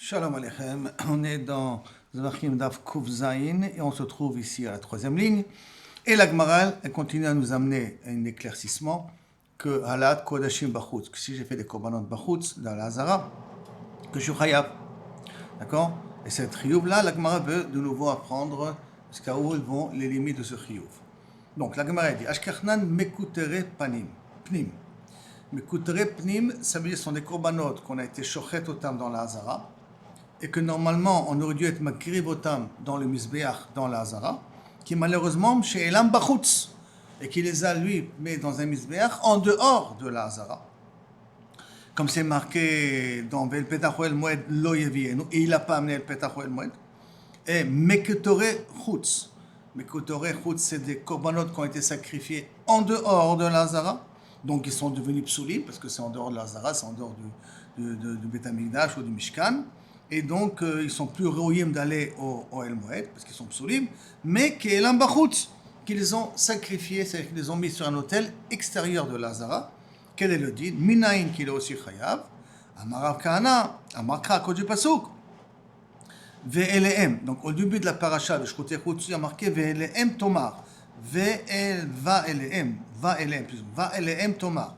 Shalom Aleichem, on est dans Zvachim Daf Kuf Zayin et on se trouve ici à la troisième ligne. Et la Gemara, elle continue à nous amener à un éclaircissement que Halat Kodashim Bachutz, que si j'ai fait des korbanot Bachutz dans la Hazara, que je suis chayav. D'accord? Et cette chiyuv là, la Gemara veut de nouveau apprendre jusqu'à où vont les limites de ce chiyuv. Donc la Gemara dit Ashkachnan Mekutere Panim, Pnim. Mekutere Pnim, ça veut dire que ce sont des korbanot qu'on a été shochet otam dans la Hazara. Et que normalement on aurait dû être makriv otam dans le misbeach, dans la Hazara, qui malheureusement chez Elam Bachutz, et qui les a lui mis dans un misbeach en dehors de la Hazara. Comme c'est marqué dans Vel Petach El Moed Lo Yevienu, et il n'a pas amené le Petach El Moed. Et Mekutore Chutz. Mekutore Chutz, c'est des korbanot qui ont été sacrifiés en dehors de la Hazara, donc ils sont devenus psulim, parce que c'est en dehors de la Hazara, c'est en dehors du Beth Amikdash ou du Mishkan. Et donc, ils ne sont plus royim d'aller au El Moed, parce qu'ils sont psulim, mais qu'Elam Bachutz, qu'ils ont sacrifiés, c'est-à-dire qu'ils les ont mis sur un autel extérieur de l'Azara. Quel est le din? Minayin qu'il est aussi chayav. Amarav Kahana, Amarkra, à cause du pasuk. Ve'elehem. Donc, au début de la paracha de Shkote Chutz, il y a marqué Ve'elehem Tomar. Ve'elehem. Va'elehem Tomar.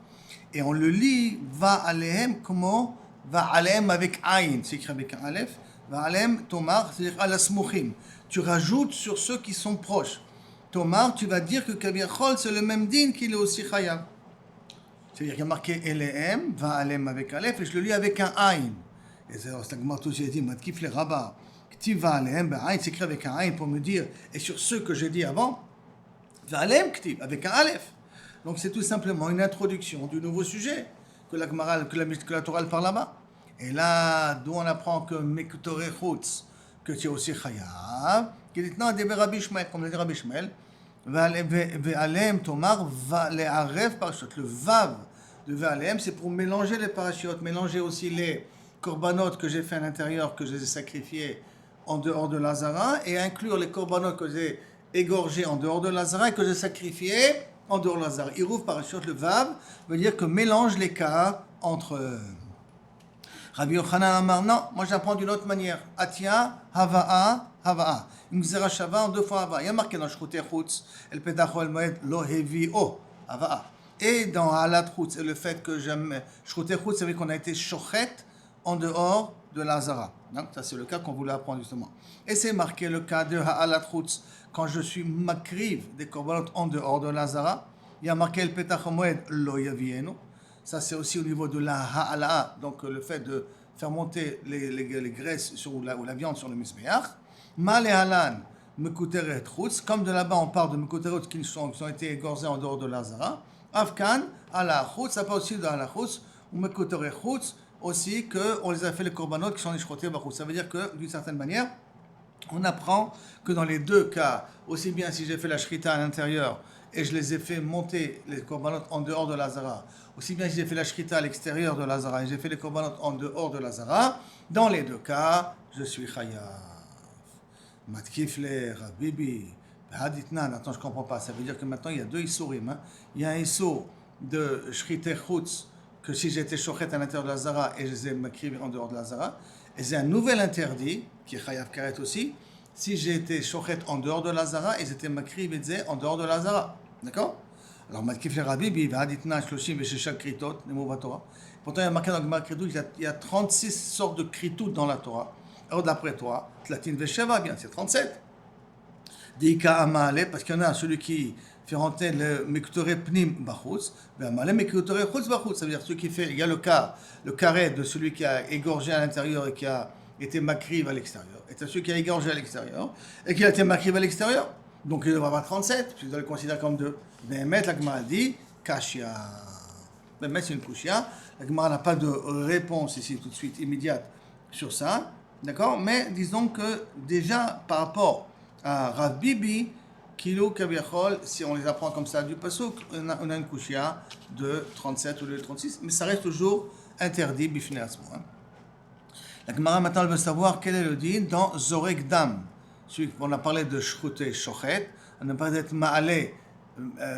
Et on le lit Va'alehem comment? Va'alehem avec aïn, c'est écrit avec un aleph. Va'alehem Tomar, c'est-à-dire alasmouchim. Tu rajoutes sur ceux qui sont proches. Tomar, tu vas dire que Kaviachol, c'est le même din qu'il est aussi chayav. C'est-à-dire qu'il y a marqué Elehem, Va'alehem avec aleph, et je le lis avec un aïn. Et c'est la Gemara tout j'ai dit, Matkif le Rabbah, Ktiv Va'alehem, Ba'aïn, c'est écrit avec un aïn pour me dire, et sur ceux que j'ai dit avant, Va'alehem Ktiv, avec un aleph. Donc c'est tout simplement une introduction du nouveau sujet que la Gemara, que la Torah parle là-bas. Et là, d'où on apprend que Mekutore Chutz, que tu es aussi chayav, qui dit non, des Rabbi Ishmael, comme le dit Rabbi Ishmael, Ve'alem Tomar, Ve'arev Parashot. Le Vav de Ve'alem, c'est pour mélanger les parachutes, mélanger aussi les korbanot que j'ai fait à l'intérieur, que j'ai sacrifiés en dehors de l'Azara, et inclure les korbanot que j'ai égorgés en dehors de l'Azara et que j'ai sacrifiés en dehors de l'Azara. Irouv Parashot, le Vav, veut dire que mélange les cas entre eux. Rabbi Yochanan Amar, non, moi j'apprends d'une autre manière. Atia, Hava'a, Hava'a. Une Gzera Shava en deux fois Hava'a. Il y a marqué dans Shkote Chutz, El Petach El Moed, Lo Hevi O, Hava'a. Et dans Halat Chutz, et le fait que j'aime Shkote Chutz, c'est vrai qu'on a été shochet en dehors de la Hazara. Ça c'est le cas qu'on voulait apprendre justement. Et c'est marqué le cas de Halat Chutz, quand je suis makriv des korbanot en dehors de la Hazara. Il y a marqué El Petach El Moed, Lo Yevienu. Ça, c'est aussi au niveau de la ha'ala, donc le fait de faire monter les graisses ou la viande sur le misbeach. Ma lehalan, mekuteret chutz, comme de là-bas on parle de mekuteret qui ont été égorgés en dehors de l'Azara. Afkan, ala chutz, ça parle aussi de ala chutz, ou mekuteret chutz, aussi qu'on les a fait les korbanot qui sont les shchotés bachutz. Ça veut dire que, d'une certaine manière, on apprend que dans les deux cas, aussi bien si j'ai fait la shrita à l'intérieur, et je les ai fait monter les korbanot en dehors de l'Azara, aussi bien si j'ai fait la shrita à l'extérieur de l'Azara et j'ai fait les korbanot en dehors de l'Azara, dans les deux cas, je suis chayav. Matkif le Rabibi, Haditnan, attends, je ne comprends pas, ça veut dire que maintenant il y a deux issourim. Il y a un issou de shrite chutz, que si j'étais shochet à l'intérieur de l'Azara et je les ai makriv en dehors de l'Azara, et c'est un nouvel interdit, qui est chayav karet aussi, si j'ai été shochet en dehors de l'Azara et j'étais makriv et en dehors de l'Azara. D'accord? Alors, Matkif le Rabbi, Vahaditna, Shloshim, Veshesha Kritot, Nemo Torah. Pourtant, il y a marqué dans le Gemara Kritout, il y a 36 sortes de Kritout dans la Torah. Alors, d'après toi, Tlatin Vesheva, bien, c'est 37. Deika Amale, parce qu'il y en a celui qui fait rentrer le Mekutore Pnim Bachutz, Amale Mekutore Chutz Bachutz, ça veut dire celui qui fait, il y a le carré de celui qui a égorgé à l'intérieur et qui a été makriv à l'extérieur. Et c'est celui qui a égorgé à l'extérieur et qui a été makriv à l'extérieur. Donc il ne va pas 37, puisque tu dois le considérer comme deux. Mais la Gemara dit Kashia. Mais c'est une Kushia. La Gemara n'a pas de réponse ici tout de suite immédiate sur ça. D'accord? Mais disons que déjà par rapport à Rav Bibi, Kilo Kaviachol, si on les apprend comme ça du Pasuk, on a une Kushia de 37 ou de 36, mais ça reste toujours interdit, bifne à ce moment. La Gemara maintenant elle veut savoir quel est le din dans Zorek Dam. On a parlé de shchute shochet, on a parlé d'être ma'alé,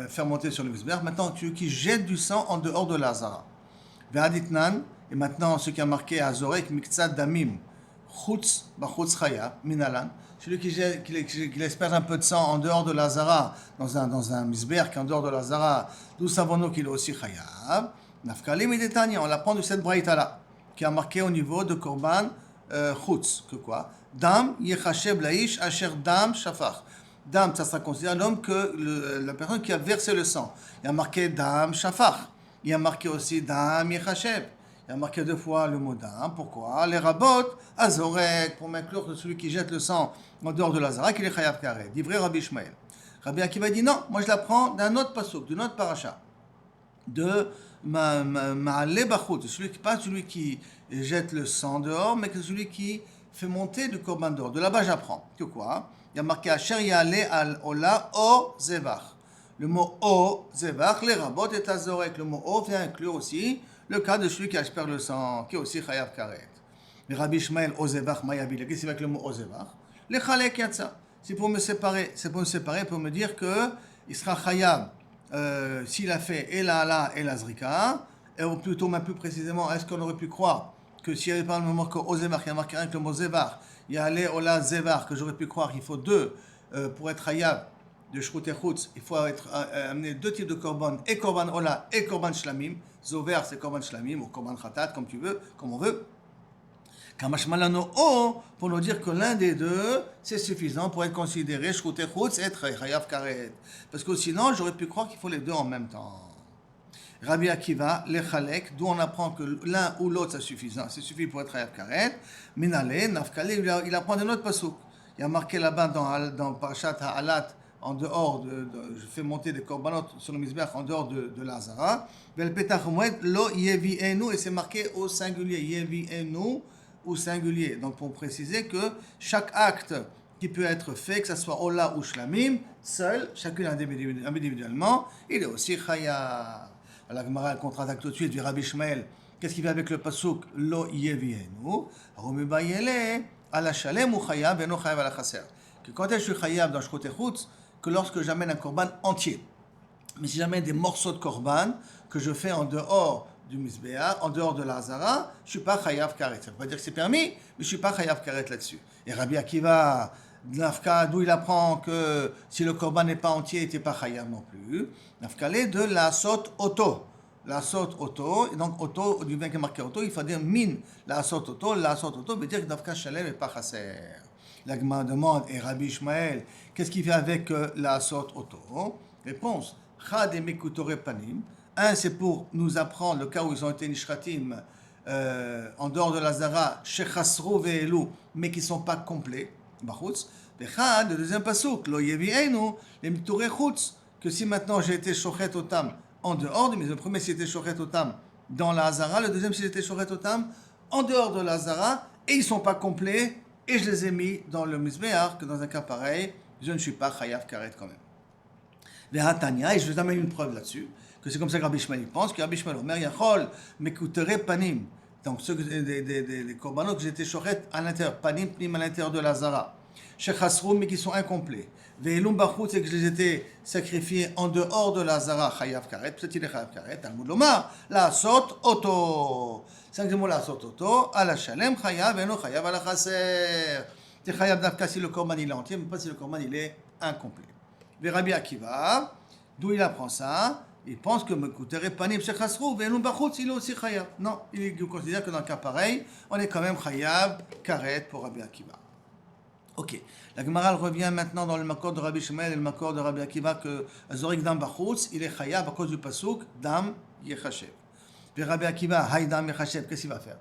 faire monter sur le misbeach. Maintenant, tu qui jette du sang en dehors de l'Azara. Ve'aditnan, et maintenant ce qui a marqué à Zorek, miktsad damim, chutz, bachutz chaya, minalan. Celui qui espère un peu de sang en dehors de la zara, dans un misber qui est en dehors de la zara, d'où savons-nous qu'il est aussi chayav. Nafkali midetania, on l'apprend de cette braïta-là, qui a marqué au niveau de korban chutz, que quoi? Dam yechashev laish asher dam shafach. Dam, ça considère l'homme que la personne qui a versé le sang. Il y a marqué dam shafach. Il y a marqué aussi dam yechashev. Il y a marqué 2 fois le mot dam. Pourquoi? Les rabot, azorek, pour m'inclure que celui qui jette le sang en dehors de la zara, qu'il est chayav karet. Divrei Rabbi Ishmael. Rabbi Akiva dit non, moi je l'apprends d'un autre pasuk, d'une autre paracha. De Ma'ale Bachut, pas celui qui jette le sang dehors, mais que celui qui fait monter du korban dehors. De là-bas j'apprends que quoi? Il y a marqué Asher Yale al Ola O Zevach. Le mot O Zevach, les rabot et azorek. Le mot O vient inclure aussi le cas de celui qui asperge le sang, qui est aussi chayav karet. Le Rabbi Ishmael O Zevach Mayabil. Qu'est-ce qu'il fait avec le mot O Zevach? Les chalek yatsa. C'est pour me séparer, pour me dire que il sera chayav s'il a fait et la hala et la zrika, ou plutôt, même plus précisément, est-ce qu'on aurait pu croire que s'il n'y avait pas le mot Ozevach, il y a marqué rien que le mot Zevach, il y a allé Ola Zevach, que j'aurais pu croire qu'il faut 2 pour être chayav de Shrut et Chutz, il faut amener 2 types de korban, et korban Ola et korban Shlamim. Zover, c'est korban Shlamim, ou korban Khatat, comme tu veux, comme on veut. Kamashmalano O, pour nous dire que l'un des 2, c'est suffisant pour être considéré Shrut et Chutz et être chayav karet. Parce que sinon, j'aurais pu croire qu'il faut les 2 en même temps. Rabbi Akiva, les chalek, d'où on apprend que l'un ou l'autre, c'est suffisant, c'est suffit pour être chayav karet. Minale, nafkale, il apprend un autre pasuk. Il y a marqué là-bas dans Parashat Ha'alat, en dehors je fais monter des korbanot sur le misbech en dehors de l'Azara. Vel petach moed lo yevienu, et c'est marqué au singulier, yevienu ou singulier. Donc pour préciser que chaque acte qui peut être fait, que ce soit Ola ou Shlamim, seul, chacune individuellement, il est aussi chayav. La Gemara contre-attaque tout de suite du Rabbi Ishmael. Qu'est-ce qu'il fait avec le pasuk lo yevienu? Romibayele ala shalem ou chayav et non chayav ala chaser. Que quand est-ce que je suis chayav dans Shrut et Chutz? Que lorsque j'amène un korban entier. Mais si j'amène des morceaux de korban que je fais en dehors du misbéa, en dehors de l'azara, je ne suis pas chayav karet. Ça ne veut pas dire que c'est permis, mais je ne suis pas chayav karet là-dessus. Et Rabbi Akiva, d'où il apprend que si le korban n'est pas entier, il n'était pas chayav non plus. Nafkale de la sot auto. La sot auto, et donc auto, du bien qui est marqué auto, il faut dire min. La sot auto veut dire que nafka shalem n'est pas chaser. La Gemara demande, et Rabbi Ishmael, qu'est-ce qu'il fait avec la sorte auto? Réponse, Chad et Mekutore Panim. Un, c'est pour nous apprendre le cas où ils ont été nishratim en dehors de la Zara, Shechasro ve'elu, mais qui ne sont pas complets, Bachutz. Et Chad, le deuxième pasuk, Lo yevienu, les Mekutore Chutz, que si maintenant j'ai été Shochet Otam en dehors, mais le premier c'était Shochet Otam dans la Zara, le deuxième c'était Shochet Otam en dehors de la Zara, et ils ne sont pas complets. Et je les ai mis dans le misbéach, que dans un cas pareil, je ne suis pas chayav karet quand même. Vehatania, et je vous amène une preuve là-dessus, que c'est comme ça que Rabbi Ishmael pense, que Rabbi Ishmael Omer Yachol, Mekutere Panim, donc ceux des korbanot que j'étais shochet à l'intérieur, Panim, Pnim à l'intérieur de la Zara, Shechasroum, mais qui sont incomplets. Ve'elum Bachut, c'est que je les étais sacrifiés en dehors de la Zara, chayav karet, peut-être il est chayav karet, Talmud Lomar, la sot auto. 5 mots la sot auto, à la shalem, chayav, et non chayav à la chaser. C'est chayav d'afka si le korban il est entier, mais pas si le korban il est incomplet. Le Rabbi Akiva, d'où il apprend ça? Il pense que Mekutere Panim Shechasrou, Ve'elum Bachutz, il est aussi chayav. Non, il considère que dans le cas pareil, on est quand même chayav karet pour Rabbi Akiva. Ok. La Gemara revient maintenant dans le makor de Rabbi Ishmael et le makor de Rabbi Akiva que Zorik Dam Bachutz, il est chayav à cause du pasuk Dam Yechashev. Puis Rabbi Akiva, Haïdam Yechashev, qu'est-ce qu'il va faire?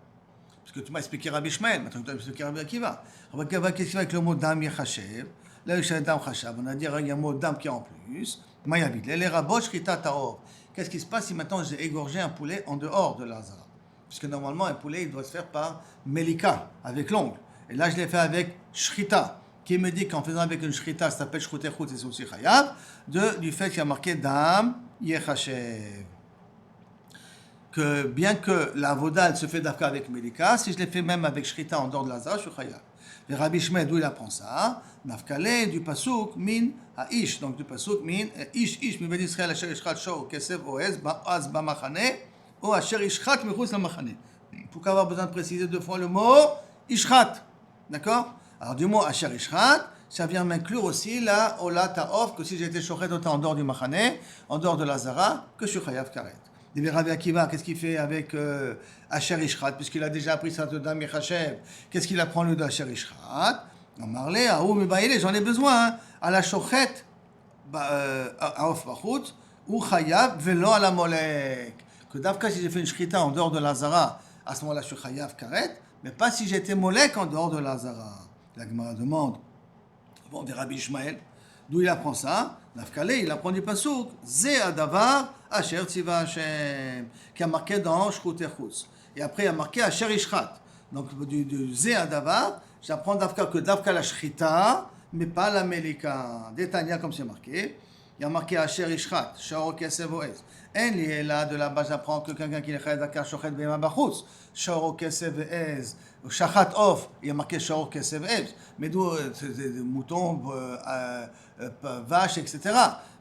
Parce que tu m'as expliqué Rabbi Ishmael, maintenant tu m'as expliqué Rabbi Akiva. Rabbi Akiva, qu'est-ce qu'il fait avec le mot Dam Yechashev? Là, il y a Dam Chashav, on a dit il y a un mot Dam qui est en plus. Mayavit, les rabot Shrita Taor. Qu'est-ce qui se passe si maintenant j'ai égorgé un poulet en dehors de l'Azara? Puisque normalement, un poulet, il doit se faire par Melika, avec l'ongle. Et là, je l'ai fait avec Shrita. Qui me dit qu'en faisant avec une shrita, ça s'appelle shrut et chut, c'est aussi chayav, du fait qu'il y a marqué dam yechashev. Que bien que la vodal se fait d'afka avec melika, si je l'ai fait même avec shrita en dehors de l'azara, je suis chayav. Le Rabbi Ishmael, d'où il apprend ça? Nafkale du pasuk min ha'ish, donc du pasuk min ish mi ben Israël asher ishchat shor kesef oez ba'az ba'machane ou asher ishchat mechutz la'machane. Pourquoi avoir besoin de préciser 2 fois le mot ishchat? D'accord? Alors du mot Asher Ishrat, ça vient m'inclure aussi la Ola Ta'of, que si j'étais Shochet autant en dehors du Machane, en dehors de la Zara, que je suis Chayav Karet. Et bien Rabbi Akiva, qu'est-ce qu'il fait avec Asher Ishrat, puisqu'il a déjà appris ça de Dam Yechachev, qu'est-ce qu'il apprend lui de Asher Ishrat? On marlé, ah ou j'en ai besoin, hein, à la Shochet, Aof Bachut, ou Chayav, velo à la Molek. Que d'Afka, si j'ai fait une Shrita en dehors de la Zara, à ce moment-là, je suis Chayav Karet, mais pas si j'étais Molek en dehors de la Zara. La Gemara demande, bon, des Rabbi Ishmael, d'où il apprend ça? Nafkale, il apprend du Pasuk, Ze Adavar, Asher Tziva Hashem, qui a marqué dans Shchut Echutz. Et après, il a marqué Asher Ishrat. Donc, du Ze Adavar, j'apprends que Davka la Shrita, mais pas la Melika. Détania, comme c'est marqué. Il y a marqué Asher Ishrat, Sharo Kesef Oez. En li là de là-bas, j'apprends que quelqu'un qui est Chayed Dakar Shochet Bema Bachutz, Sharo Kesef Oez. Shachat Off, il y a marqué Sharo Kesef Oez. Mais d'où mouton, vache, etc.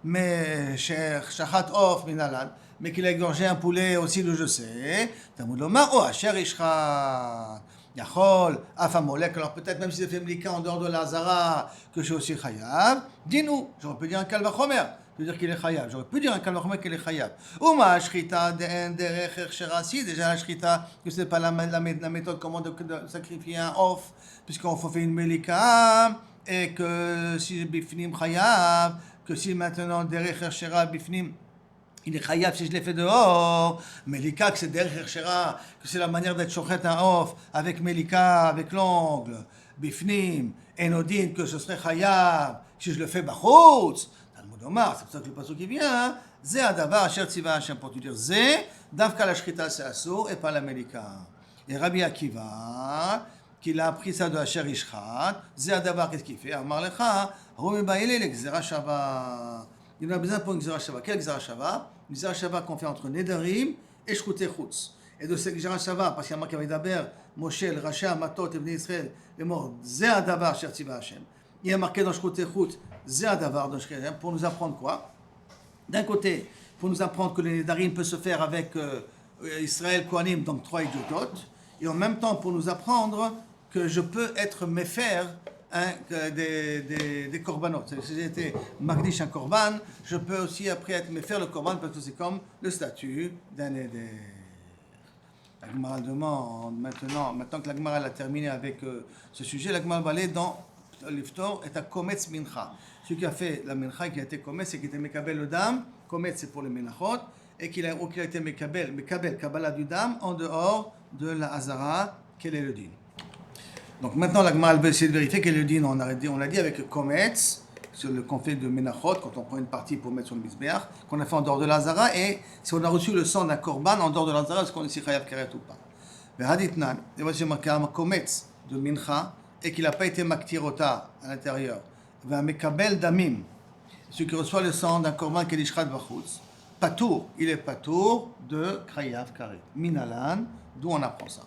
Mais Shachat Off, Minalan. Mais qu'il a égorgé un poulet aussi, je sais. Talmud Lomar, oh, Asher Ishrat. Yachol, Afamolek, alors peut-être même si c'est fait Mlika en dehors de la Zara, que je suis aussi Chayav, dis-nous, j'aurais pu dire un Kalvachomer, je veux dire qu'il est Chayav, j'aurais pu dire un Kalvachomer qu'il est Chayav. Ou ma Shrita, derech Sherasi, déjà la Shrita, que c'est pas la méthode comment de sacrifier un off, puisqu'on fait une Melika, et que si Bifnim Chayav, que si maintenant derech Shera Bifnim, il est chayav si je l'ai fait dehors. Melika, que c'est derrière Shera, que c'est la manière d'être shochet un off, avec Melika, avec l'ongle. Bifnim, Enodin, que ce serait chayav si je le fais bachutz. Talmud Omar, c'est pour ça que le passage qui vient. Zé adavar asher tziva Hashem, pour te dire zé, davka la shrita c'est assour et pas la Melika. Et Rabbi Akiva, qu'il a appris ça de Asher Ishrat, zé adavar, qu'est-ce qu'il fait? Amar lecha, romi ba'ile le gzera shava. Il a besoin pour une Gzera Shava. Quelle Gzera Shava? Une Gzera Shava qu'on fait entre Nedarim et Shchut Echutz. Et de cette Gzera Shava, parce qu'il y a marqué avec Daber, Moshe, le Racha, Matot, et Bnei Israël, les morts, Zé Adavar, Sher Tziva Hashem. Il y a marqué dans Shchut Echutz, Zé Adavar, dans Shchut Echutz, pour nous apprendre quoi? D'un côté, pour nous apprendre que le Nedarim peut se faire avec Israël, Kohanim, donc 3 idiototes. Et en même temps, pour nous apprendre que je peux être méfer des korbanot. Si j'étais magdish un korban, je peux aussi après être me faire le korban parce que c'est comme le statut d'un éder. La Gemara demande maintenant que la Gemara a terminé avec ce sujet, la Gemara va aller dans l'iftor et à kometz mincha. Celui qui a fait la mincha, qui a été kometz, c'est qui était mekabel le dam. Kometz c'est pour les menachot et qu'il a été mekabel kabbalah du dam en dehors de la hazara. Quel est le din? Donc maintenant, la Gemara va essayer de vérifier quel est le din. On l'a dit avec Kometz, sur le conflit de Menachot, quand on prend une partie pour mettre sur le Mizbeach, qu'on a fait en dehors de l'Azara, et si on a reçu le sang d'un korban en dehors de l'Azara, est-ce qu'on est si chayav karet ou pas? Mais Haditnan, et voici marqué un Kometz de Mincha, et qu'il n'a pas été maktirota à l'intérieur. Un Mekabel Damim, celui qui reçoit le sang d'un korban qui est l'Ishrat Bachutz, Patour, il est Patour de chayav karet. Minalan, d'où on apprend ça?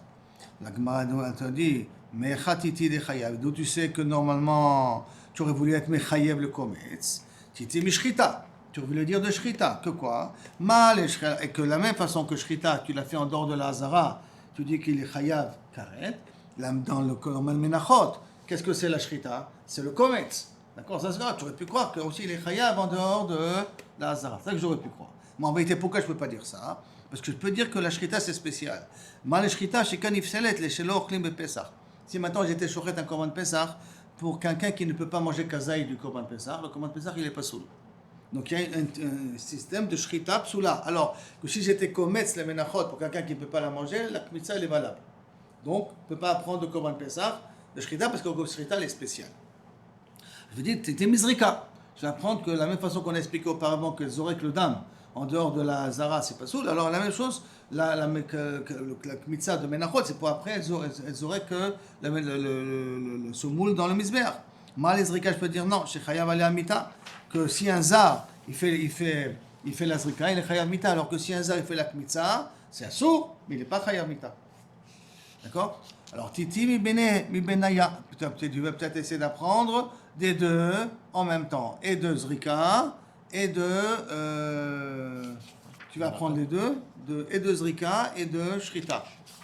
La Gemara te dit, mais Khatiti de Chayav, d'où tu sais que normalement tu aurais voulu être Mechayev le Kometz, Titi Mishrita, tu aurais voulu dire de Shrita, que quoi? Mal et que la même façon que Shrita, tu l'as fait en dehors de la Hazara, tu dis qu'il est Chayav Karet, dans le Korban Menachot, qu'est-ce que c'est la Shrita? C'est le Kometz, d'accord? Ça c'est grave, tu aurais pu croire que aussi il est Chayav en dehors de la Hazara, c'est ça que j'aurais pu croire. Mais en vérité, pourquoi je ne peux pas dire ça? Parce que je peux dire que la Shrita c'est spécial. Mal Shrita, c'est Kanif Selet, les Shelo Ochlim Pesach. Si maintenant j'étais chochet un korban Pessah, pour quelqu'un qui ne peut pas manger kazaï du korban Pessah, le korban Pessah il est pas soul. Donc il y a un système de shrita psoula. Alors que si j'étais kometz le menachot pour quelqu'un qui ne peut pas la manger, la kmitza elle est valable. Donc on ne peut pas apprendre de korban Pessah, de shrita, parce que le shrita elle est spécial. Je veux dire, c'était misrika. Je vais apprendre que la même façon qu'on a expliqué auparavant que Zorek le dam, en dehors de la Zara, c'est pas soul. Alors la même chose, la kmitza de Menachot, c'est pour après, elles auraient que le semoule dans le misbeach. Mal Ezrika, je peux dire non, chez Chayav Ali Amita, que si un zar, il fait la zrika, il est Chayav Mita, alors que si un zar, il fait la kmitza, c'est assour, mais il n'est pas Chayav Mita. D'accord? Alors Titi mi benaya, tu vas peut-être essayer d'apprendre des deux en même temps, et de zrika, et de... tu vas prendre les deux, et de Zrika et de Shrita.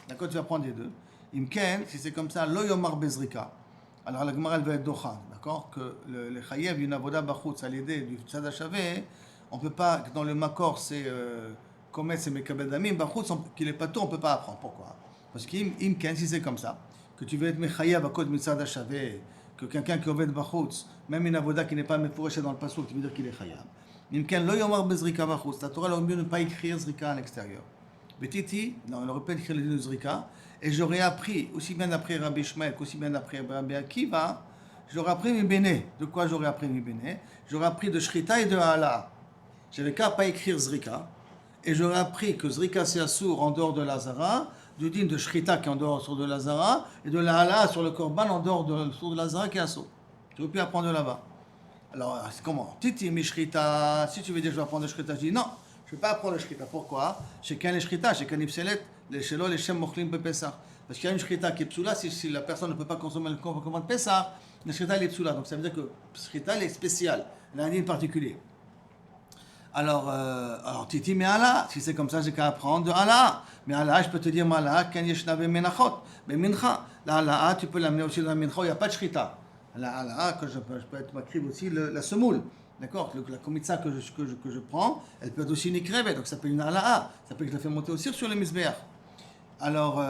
D'accord, tu vas prendre les deux. Imken, si c'est comme ça, lo yomar bezrika. Alors la Gemara elle va être docha, d'accord, que le chayev d'une avoda bachutz à l'idée du tzad hashaveh, on peut pas, dans le makor c'est komet c'est mekabel damim, bachutz qu'il est pas tout, on peut pas apprendre. Pourquoi? Parce qu'imken, si c'est comme ça, que tu veux être mechayev à cause de tzad hashaveh, que quelqu'un qui oved bachutz, même une avoda qui n'est pas mefourechée dans le pasuk, tu veux dire qu'il est chayav. Imken lo yomar bezrika bachutz, la Torah aurait mieux ne pas écrire zrika à l'extérieur. Betiti, non, on aurait pu écrire le din de zrika. Et j'aurais appris, aussi bien d'après Rabbi Ishmael qu'aussi bien d'après Rabbi Akiva, j'aurais appris mi bene. De quoi j'aurais appris mi bene? J'aurais appris de Shrita et de Hala. J'avais qu'à pas écrire Zrika. Et j'aurais appris que Zrika c'est assour en dehors de Lazara, du din de Shrita qui est en dehors sur de Lazara, et de la Hala sur le Korban en dehors de Lazara qui est assour. J'aurais pu apprendre de là-bas. Alors, c'est comment? Titi mi Shrita, si tu veux dire que je vais apprendre de Shrita, je dis non. Je ne vais pas apprendre le shrita. Pourquoi? Chez qu'un les shrita, chez qu'un ipselet, les shelo, les shem mochlim pe pesach. Parce qu'il y a une shrita qui est psoula, si la personne ne peut pas consommer le commande pesach, le shrita elle est psoula. Donc ça veut dire que le shrita elle est spécial, elle a un din particulier. Alors titi mais Allah, si c'est comme ça, j'ai qu'à apprendre de Allah. Mais Allah, je peux te dire, Allah, quand yeshna be menachot, be mincha. La Allah, tu peux l'amener aussi dans la mincha, il n'y a pas de shrita. La Allah, que je peux être m'écrire aussi la semoule. D'accord, la komitza que je prends, elle peut être aussi une ikreve, donc ça peut être une ala'a, ça peut être que je la fais monter aussi sur le misbeach. Alors,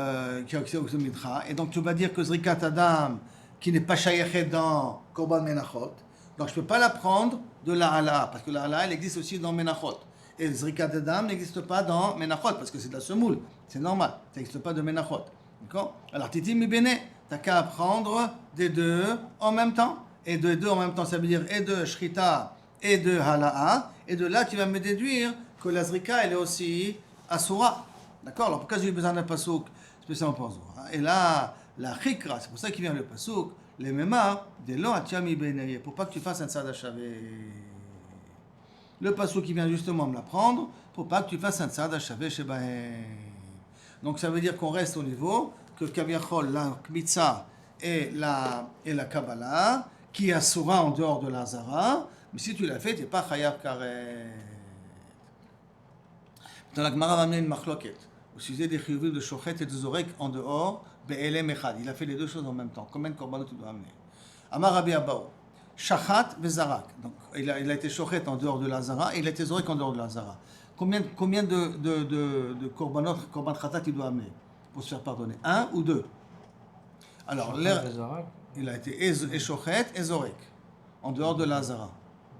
et donc tu vas dire que Zrikat Adam, qui n'est pas shayachet dans Korban Menachot, donc je ne peux pas la prendre de la ala'a, parce que la ala'a, elle existe aussi dans Menachot. Et Zrikat Adam n'existe pas dans Menachot, parce que c'est de la semoule, c'est normal, ça n'existe pas de Menachot. D'accord? Alors, Titi mi bene, tu n'as qu'à apprendre des deux en même temps. Et de deux en même temps, ça veut dire et de Shrita et de Hala'a, et de là tu vas me déduire que la Zrika elle est aussi Asura. D'accord? Alors pourquoi j'ai eu besoin d'un pasouk spécialement pour Asura? Et là, la Chikra, c'est pour ça qu'il vient le pasouk, les Mema, de lo atiami beneye, pour pas que tu fasses un tzad hashaveh. Le pasouk qui vient justement me l'apprendre, pour pas que tu fasses un tzad hashaveh shebahem. Donc ça veut dire qu'on reste au niveau que Kaviachol, la Kmitza et la Kabbalah, qui assoura en dehors de la Zara, mais si tu l'as fait, tu n'es pas chayav karet. Dans la Gemara va amener une machloket au sujet des chiyuvim de shochet et de zorek en dehors, be'elem echad. Il a fait les deux choses en même temps. Combien de korbanot tu dois amener? Amar Rabbi Abaou, shachat ve'zarak. Donc il a été shochet en dehors de la Zara et il a été zorek en dehors de la Zara. Combien de korbanot, korban chatat il doit amener pour se faire pardonner? Un ou deux? Alors, il a été échochet et zorek, en dehors de Lazara.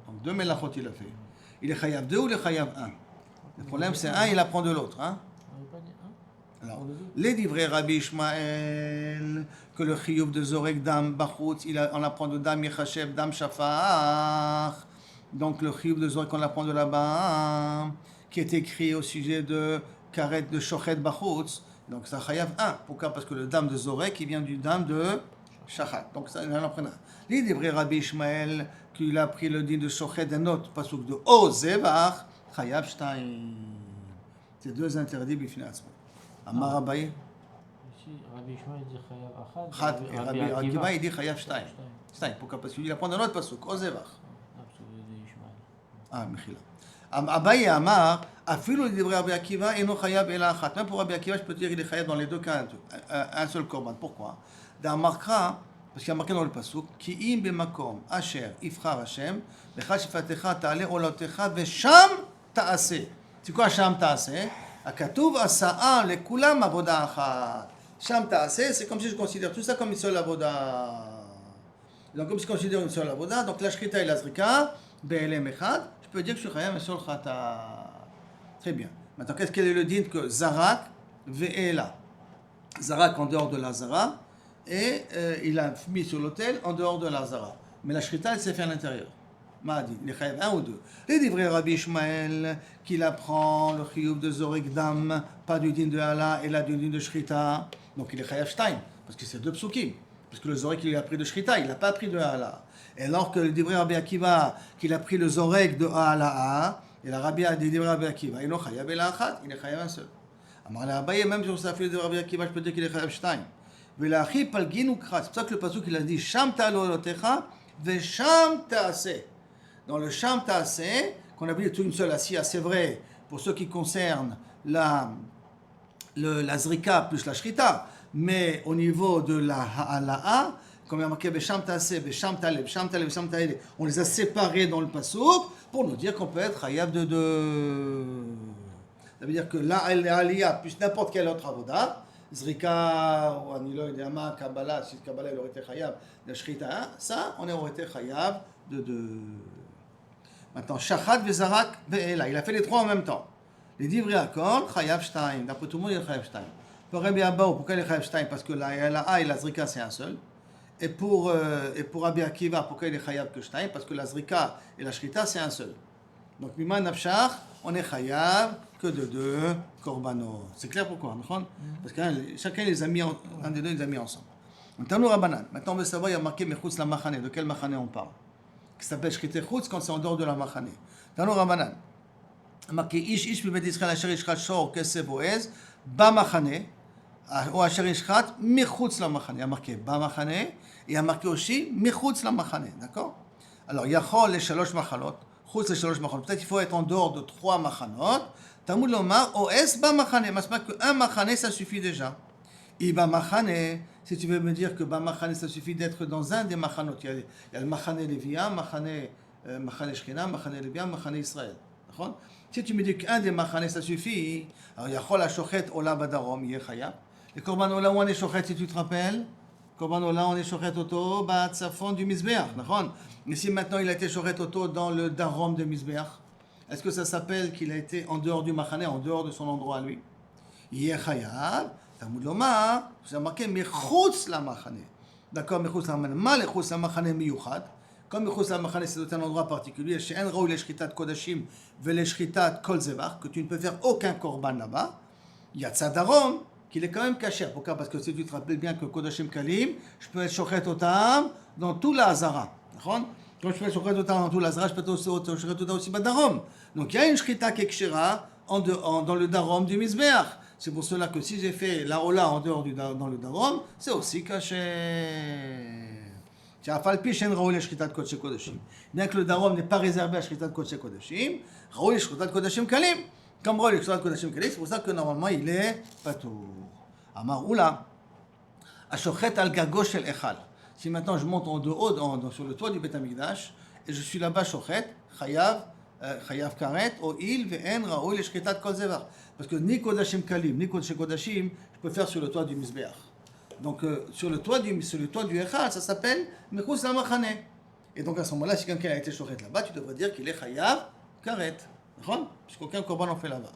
Donc deux melachot il a fait. Il est chayav 2 ou il est chayav 1? Le problème c'est un, il apprend de l'autre. Hein? Alors, les livrets Rabbi Ishmael, que le chiyuv de zorek dam bachutz, on apprend de dam yechachev, dam shafach. Donc le chiyuv de zorek, on apprend de là-bas, qui est écrit au sujet de karet de shochet bachutz. Donc ça chayav 1. Pourquoi? Parce que le dam de zorek, il vient du dam de shachat. Donc ça, il en apprend un. Les livrets Rabbi Ishmael, qu'il a pris le din de shochet d'un autre pasuk de ozevach, chayav shtaim. C'est deux interdits bifinatzmo. Amar Abaye. Ici, Rabbi Ishmael dit chayav achad. Et Rabbi Akiva, il dit chayav shtaim. Shtaim. Pourquoi? Parce qu'il apprend un autre pasuk, ozevach. Ah, Mechila. Abaye Amar, afilo les livrets Rabbi Akiva, et non chayav ela achat. Même pour Rabbi Akiva, je peux te dire qu'il est chayav dans les deux cas, un seul korban. Pourquoi? Dans Markra, parce qu'il y a marqué dans le pasuk, ki im bemakom asher ifchar Hashem, lecha shifatecha ta'ale olotecha vesham ta'aseh. C'est quoi sham ta'aseh? Akatuv asa'a lekulam avoda achat. Sham ta'aseh, c'est comme si je considère tout ça comme une seule avoda. Donc comme si je considère une seule avoda, donc la shrita et la zrika, be'elem echad, je peux dire que je suis chayav un seul chata. Très bien. Maintenant, quel est le din que zarak ve'ela? Zarak en dehors de la zara, et il a mis sur l'autel en dehors de la Zara. Mais la shrita, elle s'est fait à l'intérieur. M'a dit, il est chayav 1 ou 2. Les livrets Rabbi Ishmael, qu'il apprend le chiyuv de Zorek Dam, pas du din de Allah, et là du din de shrita. Donc il est chayav shtaim, parce que c'est deux psukim. Parce que le Zorek, il a pris de shrita, il n'a pas pris de Allah. Et alors que le livrets Rabbi Akiva, qu'il a pris le Zorek de Allah, et la Rabbi a dit livrets Rabbi Akiva, il est chayav el achat, il est chayav un seul. Amar la Abaye, même sur sa fille de Rabbi Akiva, je peux dire qu'il est chayav shtaim. C'est pour ça que le pasuk il a dit Sham ta'alotecha vesham ta'aseh. Dans le Sham ta'aseh, qu'on a vu toute une seule assia, c'est vrai pour ce qui concerne la zrika plus la shrita, mais au niveau de la ha'ala'a, comme il y a marqué Besham Taaseh, Besham Taleh, Besham Taleh, Besham Taleh, on les a séparés dans le pasouk pour nous dire qu'on peut être Chayav de deux. Ça veut dire que là, Aliyah, plus n'importe quelle autre avoda, Zrika, ou Anilo, Yama, Kabbalah, si Kabbalah il aurait été Chayav de Shrita, ça, on aurait été Chayav de deux. Maintenant, Shachat, Vezarak, Ve'ela, il a fait les trois en même temps. Les Divrei Hakol, Chayav Shtaim. D'après tout le monde, il est Chayav Shtaim. Pour Rabbi Abba, pourquoi il est Chayav Shtaim? Parce que la A et la Zrika, c'est un seul. Et pour Rabbi Akiva, pourquoi il est Chayav que Shtaim? Parce que la Zrika et la Shrita, c'est un seul. Donc, Mima Nafshach, on est Chayav que de deux Korbanot. C'est clair pourquoi, non? Parce que chacun les a mis, un des deux les a mis ensemble. Maintenant, Rabbanan. Maintenant, on veut savoir, il y a marqué Mechutz la Machane. De quel Machane on parle? Qui s'appelle Shrite Chutz quand c'est en dehors de la Machane. Maintenant, Rabbanan. Marqué Ish Bibet Israël Asher Ishchat Shor Kesef Boez Ba Machane ou Asher Ishchat Mechutz la Machane. Il y a marqué Ba Machane et il y a marqué aussi Mechutz la Machane. D'accord? Alors, Yachol les Shalosh Machalot. Chutz les Shalosh Machalot. Peut-être qu'il faut être en dehors de trois Machanot. Talmud Lomar Oes Ba Machane. Mais c'est pas qu'un Machane, ça suffit déjà. Et Ba Machane, si tu veux me dire que Ba Machane, ça suffit d'être dans un des Machanot. Il y a le Machane Lévia, Machane Shechina, Machane Lévia, Machane Israël. D'accord? Si tu me dis qu'un des machanes ça suffit, alors il y a Chol HaShochet Ola Badarom, il y a Chayav. Les Korban Ola, où on est Shochet, si tu te rappelles? Korban Ola, on est Shochet Oto, Batsafon du Mizbeach, d'accord? Mais si maintenant il a été Shochet Oto dans le Darom de Mizbeach, est-ce que ça s'appelle qu'il a été en dehors du machane, en dehors de son endroit à lui? Il y a Chayav, Talmud Lomar, vous avez marqué Mechutz la machane. D'accord, Mechutz la machane, mal Mechutz la machane miyuchad. Comme Mechutz la machane, c'est un endroit particulier, chez En Raoul les Shritat Kodashim, Vele Shritat Kol Zevar, que tu ne peux faire aucun korban là-bas. Il y a Tzadarom, qu'il est quand même caché. Pourquoi? Parce que si tu te rappelles bien que Kodashim Kalim, je peux être Shochet Otam dans tout la Hazara. Quand je fais Shochet Otam dans tout la Hazara, je peux être Shochet Otam aussi Badarom. Donc il y a une Shrita Kekshera dans le Darom du Mizbeach. C'est pour cela que si j'ai fait la Ola en dehors dans le Darom, c'est aussi caché. Bien que le Darom n'est pas réservé à Shritat Kodesh Kodashim, Raoul Shritat Kodashim Kalim. Comme Raoul Shritat Kodashim Kalim, c'est pour ça que normalement il est patour. Amar Oula, Ashochet al Gago shel Echal. Si maintenant je monte en haut, sur le toit du Beth Amikdash, et je suis là-bas, Shochet, Chayav Karet, Oil, Ve'en, Raoul Shritat Kol Zevar. Parce que ni Kodashim Kalim, ni Kodesh Kodashim, je peux faire sur le toit du Mizbeach. Donc, sur le toit du Echal, ça s'appelle Mechutz la Machane. Et donc, à ce moment-là, si quelqu'un a été shochet là-bas, tu devrais dire qu'il est Chayav Karet. D'accord? Puisqu'aucun korban n'en fait là-bas.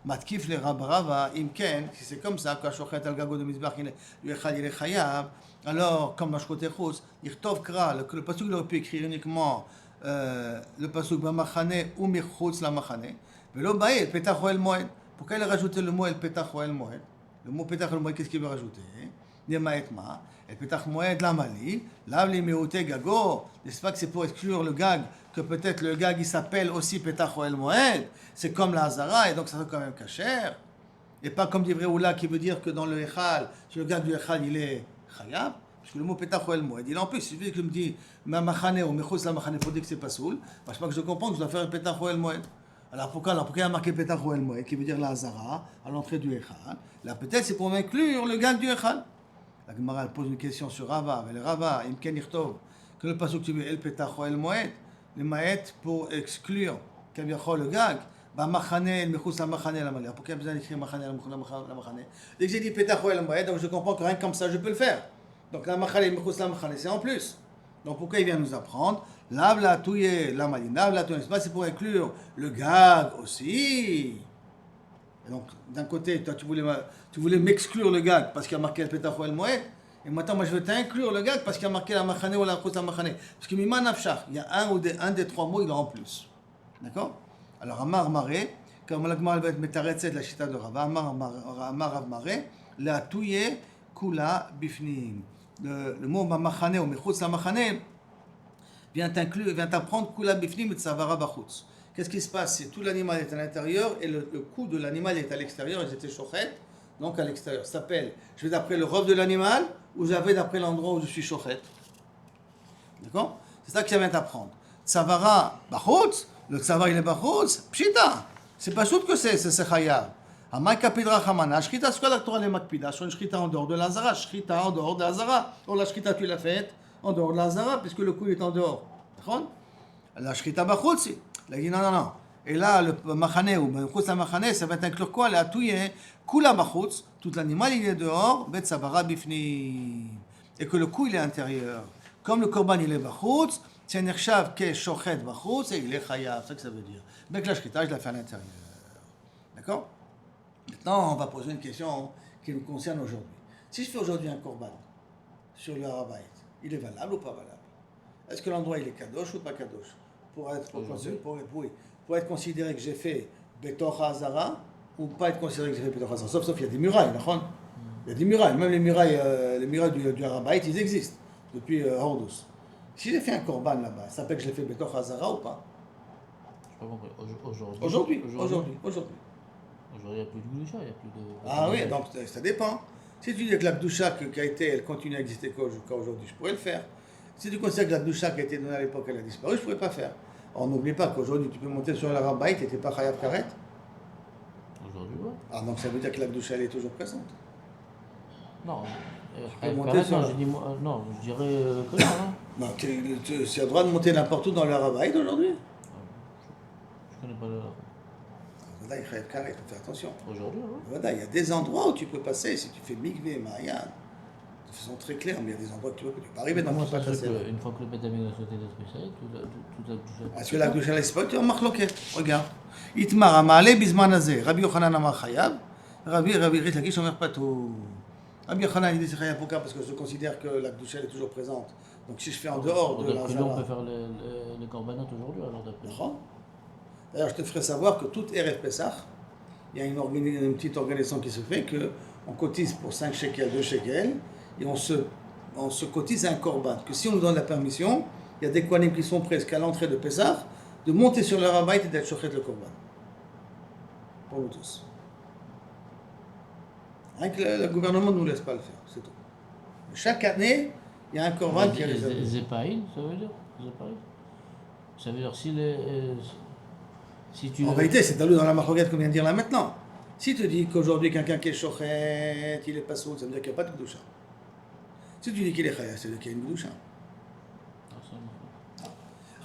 Matkif le Rava, Imken, si c'est comme ça, quand shochet al gago de Mizbach, le Echal, il est Chayav, alors, comme Mashkot Echutz, Yirtov Kra, le pasuk, il aurait pu écrire uniquement le pasuk Bamachane ou Mechutz la Machane. Mais là, Baï, Petach Oel Moed. Pourquoi il a rajouté le mot El Petach Oel Moed? Le mot Petach Oel Moed, qu'est-ce qu'il veut rajouter? Et Petach Moed Lamali, Lavli Meote Gago, n'est-ce pas que c'est pour exclure le gag, que peut-être le gag il s'appelle aussi Petach Oel Moed, c'est comme la Hazara, et donc ça fait quand même kasher. Et pas comme dit Oula qui veut dire que dans le Echal, sur le gag du Echal il est Chayav, parce que le mot Petach Oel Moed, il en plus, si je me dis ma Machane ou Mechutz la Machane, il faut dire que c'est pas soul, parce que je comprends que je dois faire Petach Oel Moed. Alors pourquoi il y a marqué Petach Oel Moed, qui veut dire la Hazara, à l'entrée du Echal? Là peut-être c'est pour inclure le gag du Echal. La Gemara pose une question sur Rava, mais le Rava, Imken Yirtov, que le pasuk tu veux El Petach Oel Moed, le Maet pour exclure Kaviachol le gag, Ba Machane, El Mechutz la Machane la Malia. Pourquoi il y a besoin d'écrire Machane la Machane? Dès que j'ai dit Petach Oel Moed, donc je comprends que rien que comme ça je peux le faire. Donc la Machane, El Mechutz la Machane, c'est en plus. Donc pourquoi il vient nous apprendre? Lave la touye la Maline, lave la touye, c'est pour inclure le gag aussi. Et donc, d'un côté, toi, tu voulais m'exclure le gag parce qu'il y a marqué le Petach Oel Moed. Et maintenant, moi, je veux t'inclure le gag parce qu'il y a marqué la Machane ou la Mechutz la Machane. Parce que Mima Nafshach, il y a un des trois mots, il est en plus. D'accord? Alors, Amar Maré, comme la Gemara va être métaretzet de la chita de Rava, Amar Rav Maré, la touye kula bifnim. Le mot Machane ou Mechutz la Machane vient t'apprendre kula bifnim et tzavara bachutz. Qu'est-ce qui se passe? C'est tout l'animal est à l'intérieur et le cou de l'animal est à l'extérieur, ils étaient shochet, donc à l'extérieur. Ça s'appelle, je vais d'après le rof de l'animal ou je vais d'après l'endroit où je suis shochet. D'accord? C'est ça que ça vient t'apprendre. Tzavara bachutz, le tzavar il est bachutz, pshita. C'est pas sûr que c'est chayav. Amay kapidra chamana, shrita, c'est quoi la Torah les makpida? Sur une shrita en dehors de l'azara, shrita en dehors de l'azara. Or la shrita tu l'as faite en dehors de la Hazara, puisque le couille est en dehors. D'accord? La Shrita Bachutz, il a dit non. Et là, le Machane, ou Bachutz la Machane, ça va inclure quoi? La Touye, Kula Bachutz, tout l'animal il est dehors, Bet Savara Bifni. Et que le couille il est intérieur. Comme le Korban il est Bachutz, c'est Nershav Ke Shochet Bachutz, et il est Chayav, c'est ça que ça veut dire. Mais que la Shrita, je la fais à l'intérieur. D'accord? Maintenant, on va poser une question qui nous concerne aujourd'hui. Si je fais aujourd'hui un Korban sur le Harabayit, il est valable ou pas valable? Est-ce que l'endroit il est kadosh ou pas kadosh? Pour être considéré que j'ai fait Betor Hazara ou pas être considéré que j'ai fait Betor Hazara? Sauf il y a des murailles, d'accord? Il y a des murailles, même les murailles du Harabayit, ils existent depuis Hordous. Si j'ai fait un Korban là-bas, ça s'appelle que je l'ai fait Betor Hazara ou pas? Je n'ai pas compris. Aujourd'hui, il n'y a plus de Gdusha, il n'y a plus de... Ah oui, donc ça dépend. Si tu dis que la Gdusha qui a été, elle continue à exister jusqu'à aujourd'hui, je pourrais le faire. Si tu considères que la Gdusha qui a été donnée à l'époque, elle a disparu, je ne pourrais pas faire. Or, n'oublie pas qu'aujourd'hui, tu peux monter sur la Harabayit et tu n'es pas Chayav Karet. Aujourd'hui, ouais. Ah, donc ça veut dire que la Gdusha, elle est toujours présente. Non, non, je dirais que non. Hein. Non, tu as le droit de monter n'importe où dans le Harabayit aujourd'hui? Je ne connais pas le... Là, il faut faire attention. Aujourd'hui, oui. Voilà, il y a des endroits où tu peux passer, si tu fais Mikvé, Mayan, de façon très claire, mais il y a des endroits où tu peux pas arriver dans le pas passer. Une fois que le Beth Amikdash a été détruit, toute la Gdusha. Est-ce que la Gdusha est pas? Tu as marloqué. Regarde. Itmar Amale Bisman Azeh. Rabbi Yochanan Amar Chayav. Rabbi Rish Lakish Omer Patou. Rabbi Yochanan il dit c'est Chayav pourquoi? Parce que je considère que la Gdusha est toujours présente. Donc si je fais en dehors de la Zara. On peut faire les korbanot aujourd'hui alors d'après. D'ailleurs, je te ferai savoir que toute Erev Pessah, il y a une petite organisation qui se fait qu'on cotise pour 5 shekels, 2 shekels, et on se cotise un korban. Que si on nous donne la permission, il y a des kohanim qui sont presque à l'entrée de Pessah, de monter sur le Harabayit et d'être shochet le korban. Pour nous tous. Rien que le gouvernement ne nous laisse pas le faire, c'est tout. Chaque année, il y a un korban qui est réservé. Zépaïl, ça veut dire? Zépaïl. Ça veut dire si tu... En réalité, c'est talou dans la marloquette qu'on vient de dire là maintenant. Si tu dis qu'aujourd'hui, quelqu'un qui est shochet, il est pas sourd, ça veut dire qu'il n'y a pas de Gdusha. Si tu dis qu'il est chayav, ça veut dire qu'il y a une Gdusha.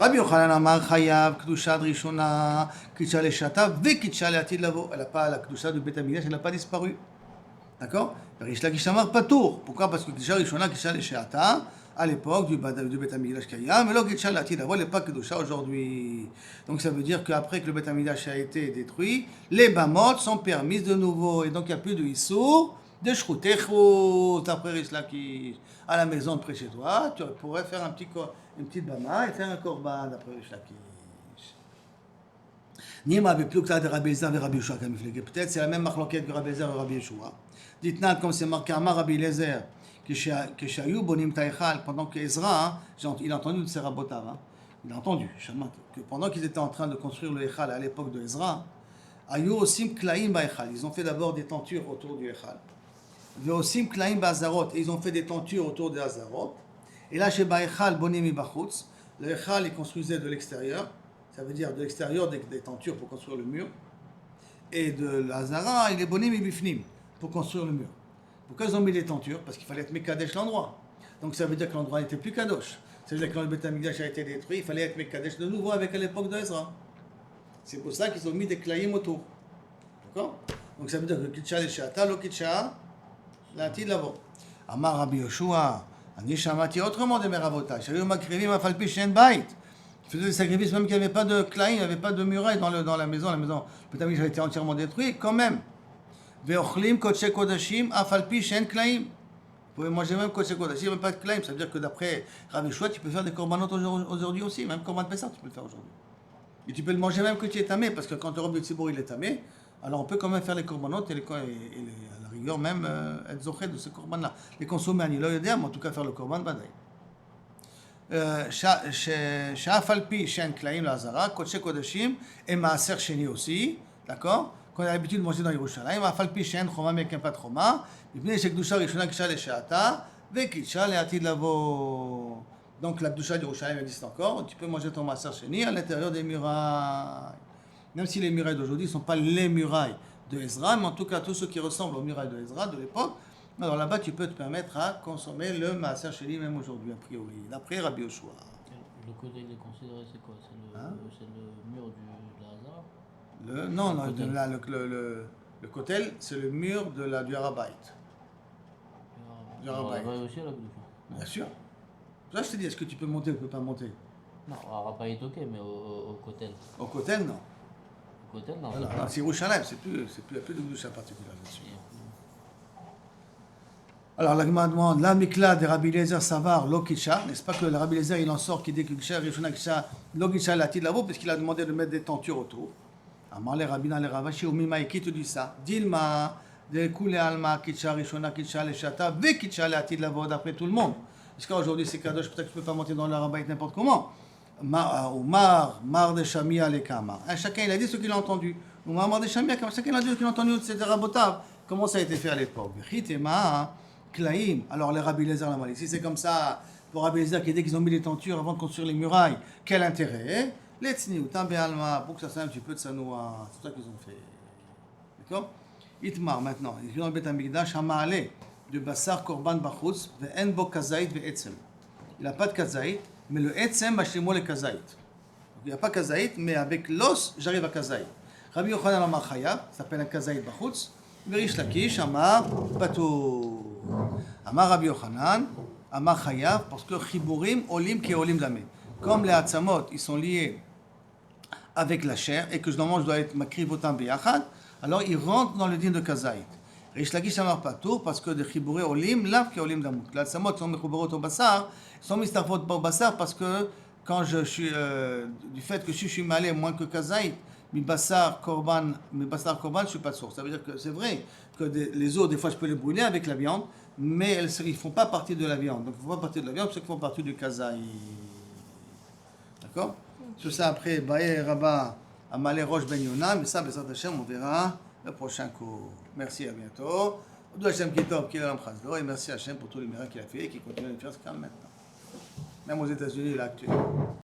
Rabbi Yochanan Amar Chayav, Gdusha Drishona, Kitcha le Shata, ve Kitcha le Atid Lavo. Elle n'a pas la Gdusha du Beth Amikdash, elle n'a pas disparu. D'accord? Rish Lakish Amar Patour. Pourquoi? Parce que Kitcha Rishona, Kitcha le Shata, à l'époque du Beth Amikdash Kayam, mais là, Kitcha le Atid Lavo, elle n'est pas Gdusha aujourd'hui. Donc ça veut dire qu'après que le Beth Amikdash a été détruit, les Bamot sont permises de nouveau. Et donc il n'y a plus de Issour, de Shroutechot, après Rish Lakish. À la maison de près chez toi, tu pourrais faire une petite bama et faire un korban d'après Rish Lakish. Nima avait plus que ça de Rabbi Eliezer et Rabbi Yeshua comme il peut-être c'est la même marloquette que Rabbi Eliezer et Rabbi Yeshua. Dites-nous comme c'est marqué Amar Rabbi Eliezer que Shayu bonim taïchal pendant que Ezra, il a entendu de ses rabotav, il a entendu que pendant qu'ils étaient en train de construire le Echal à l'époque de Ezra, Ayu osim klaim ba'echal, ils ont fait d'abord des tentures autour du Echal. Veosim klaim ba'azarot, et ils ont fait des tentures autour des Hazarot. Et là, chez Ba'echal bonim ibachutz, le Echal, ils construisaient de l'extérieur, ça veut dire de l'extérieur des tentures pour construire le mur, et de l'Hazara, il est bonim ibifnim, pour construire le mur. Pourquoi ils ont mis les tentures? Parce qu'il fallait être Mekadesh l'endroit. Donc ça veut dire que l'endroit n'était plus Kadosh. Ça veut dire que quand le Beth Amikdash a été détruit, il fallait être Mekadesh de nouveau avec à l'époque de Ezra. C'est pour ça qu'ils ont mis des klaïm autour. D'accord? Donc ça veut dire que Kitcha le Shata, lo Kitcha, l'Atid Lavo. Amar Rabbi Yoshua, Ani Shamati autrement de Meravotai. Shayu Makrivim Afalpi Shen Bait. Ils faisaient des sacrifices même qu'il n'y avait pas de klaïm, il n'y avait pas de muraille dans la maison. La maison, le Beth Amikdash a été entièrement détruit, quand même. Veochlim Kodesh Kodashim Afalpi Shen Klaim. Vous pouvez manger même Kodesh Kodashim, même pas de Klaim. Ça veut dire que d'après Rabbi Yeshua, tu peux faire des korbanot aujourd'hui aussi, même korban Pessah, tu peux le faire aujourd'hui. Et tu peux le manger même que tu es tamé, parce que quand le robe de Tzibour il est tamé, alors on peut quand même faire les korbanot et à la rigueur même être zochet de ce korban-là. Les consommer à Nilo Yodéa, mais en tout cas faire le korban Badaï. Sha'afalpi Shen Klaim Lazara, Kodesh Kodashim et Maaser Sheni aussi, d'accord? Qu'on a l'habitude de manger dans Yerushalayim, Afalpi Shen Choma Mekem Pat Choma, Mipnei Shekdusha Rishona Kisha Le Sheata, Vekisha Le Atid Lavo. Donc la Kedusha d'Yerushalayim existe encore, tu peux manger ton Maaser Sheni à l'intérieur des murailles. Même si les murailles d'aujourd'hui ne sont pas les murailles de Ezra, mais en tout cas tous ceux qui ressemblent aux murailles de Ezra de l'époque, Alors là-bas, tu peux te permettre à consommer le maaser sheni même aujourd'hui, a priori, d'après Rabbi Yoshua. Le côté il est considéré, c'est quoi? Hein? C'est le mur de Lazare? Non, Le non, kotel. le kotel, c'est le mur du Harabait. Du Harabait. Là-bas aussi, la Gloucha. Bien sûr. Ça, je te dis, est-ce que tu peux monter ou tu peux pas monter? Non, Arapaït, ok, mais au Kotel. Au kotel, non. Au Kotel, non. Voilà. C'est Yerushalayim, il n'y a plus de Gloucha particulière là-dessus. Alors, la Gemara demande, la mikla de Rabbi Eliezer Savar, Lokisha, n'est-ce pas que le Rabbi Eliezer, il en sort qui dit que Kisha, Rishona Kisha, Lokisha, la Tidlavo, puisqu'il a demandé de mettre des tentures autour. Amar le Rabbina le Ravashi, ou Mimaï, qui te dit ça? Dilma, de Kule Alma, Kisha, Rishona Kisha, le Shata, Ve Kisha, la Tidlavo, d'après tout le monde. Parce qu'aujourd'hui, c'est Kadosh, peut-être que tu ne peux pas monter dans le Harabait n'importe comment. Ou Mar de Shamia, les Kama. Chacun, il a dit ce qu'il a entendu. Ou Mar de Shamia, chacun a dit ce qu'il a entendu, c'est Rabotav. Comment ça a été fait à l'époque? Chitema, Klaim. Alors, les Rabbi Eliezer l'a mal. Si c'est comme ça, pour Rabbi Eliezer qui dit qu'ils ont mis les tentures avant de construire les murailles, quel intérêt? Les Tzniut, Tambe Alma, pour que ça soit un petit peu de Sanoa. C'est ça qu'ils ont fait. D'accord? Itmar, maintenant. Ils sont dans le Beth Amikdash, Hamaale, de Bassar Korban Bachutz, Ve'en Bo Kazait Ve'etzem. Il n'a pas de Kazait, mais le Etzem, Machemo le Kazait. Il n'y a pas Kazait, mais avec l'os, j'arrive à Kazait. Rabbi Yochanan Amar Chayav, ça s'appelle un Kazait Bachutz. Verish Lakish, Amar Patou. Amar Rabbi Yochanan, Amar Chayav, parce que Chiburim, Olim, qui Olim Damé. Comme les Hatzamot, ils sont liés avec la chair, et que normalement je dois être Makrivotam Beyachad, alors ils rentrent dans le din de Kazait. Rish Lakish Amar Patou, parce que de Chiburé Olim, Lav, qui Olim Damut. Les Hatzamot sont Mechubarot au Bassar, sont Mistarfot au Bassar, parce que quand je suis, du fait que je suis malé moins que Kazait, mi bassar korban, je suis pas sourd. Ça veut dire que c'est vrai que les os, des fois, je peux les brûler avec la viande, mais ils ne font pas partie de la viande. Donc, ils ne font pas partie de la viande, parce qu'ils font partie du kazaï. D'accord? Sur ça, après, Baye Rabat, Amalé Roche Ben Yona, mais ça, Bezrat Hashem, on verra le prochain cours. Merci, à bientôt. Oudou Hashem Kitov, qui est l'âme Chazdo, et merci à Hashem pour tous les miracles qu'il a fait et qui continue de le faire jusqu'à maintenant. Même aux États-Unis, il est actuel.